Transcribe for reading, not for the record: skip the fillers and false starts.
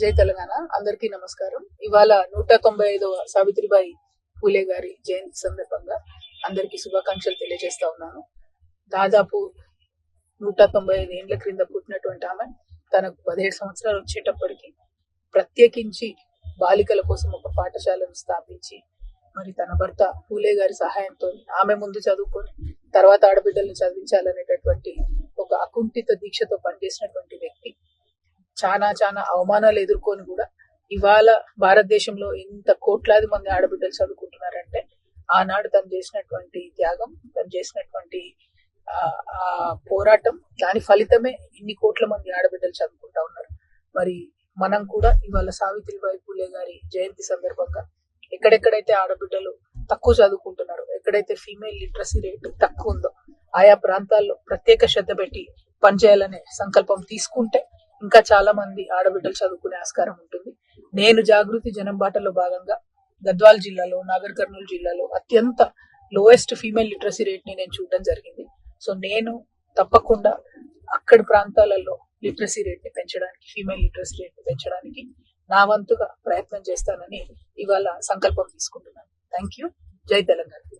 జై తెలంగాణ. అందరికీ నమస్కారం. ఇవాళ 195వ సావిత్రిబాయి పూలే గారి జయంతి సందర్భంగా అందరికీ శుభాకాంక్షలు తెలియజేస్తా ఉన్నాను. దాదాపు 195 ఏండ్ల క్రింద పుట్టినటువంటి ఆమె తనకు 17 సంవత్సరాలు వచ్చేటప్పటికి ప్రత్యేకించి బాలికల కోసం ఒక పాఠశాలను స్థాపించి మరి తన భర్త పూలే గారి సహాయంతో ఆమె ముందు చదువుకొని తర్వాత ఆడబిడ్డలను చదివించాలనేటటువంటి ఒక అకుంఠిత దీక్షతో పనిచేసినటువంటి వ్యక్తి. చాలా అవమానాలు ఎదుర్కొని కూడా ఇవాళ భారతదేశంలో ఇంత కోట్లాది మంది ఆడబిడ్డలు చదువుకుంటున్నారంటే ఆనాడు తను చేసినటువంటి త్యాగం, తను చేసినటువంటి పోరాటం, దాని ఫలితమే ఇన్ని కోట్ల మంది ఆడబిడ్డలు చదువుకుంటా ఉన్నారు. మరి మనం కూడా ఇవాళ సావిత్రిబాయి పూలే గారి జయంతి సందర్భంగా ఎక్కడెక్కడైతే ఆడబిడ్డలు తక్కువ చదువుకుంటున్నారో, ఎక్కడైతే ఫీమేల్ లిటరసీ రేట్ తక్కువ ఉందో ఆయా ప్రాంతాల్లో ప్రత్యేక శ్రద్ధ పెట్టి పనిచేయాలనే సంకల్పం తీసుకుంటే ఇంకా చాలా మంది ఆడబిడ్డలు చదువుకునే ఆస్కారం ఉంటుంది. నేను జాగృతి జనం బాటలో భాగంగా గద్వాల్ జిల్లాలో, నాగర్ కర్నూలు జిల్లాలో అత్యంత లోయెస్ట్ ఫీమేల్ లిటరసీ రేట్ ని నేను చూడడం జరిగింది. సో నేను తప్పకుండా అక్కడి ప్రాంతాలలో లిటరసీ రేట్ ని పెంచడానికి, ఫీమేల్ లిటరసీ రేట్ ని పెంచడానికి నా వంతుగా ప్రయత్నం చేస్తానని ఇవాళ సంకల్పం తీసుకుంటున్నాను. Thank you. జై తెలంగాణ.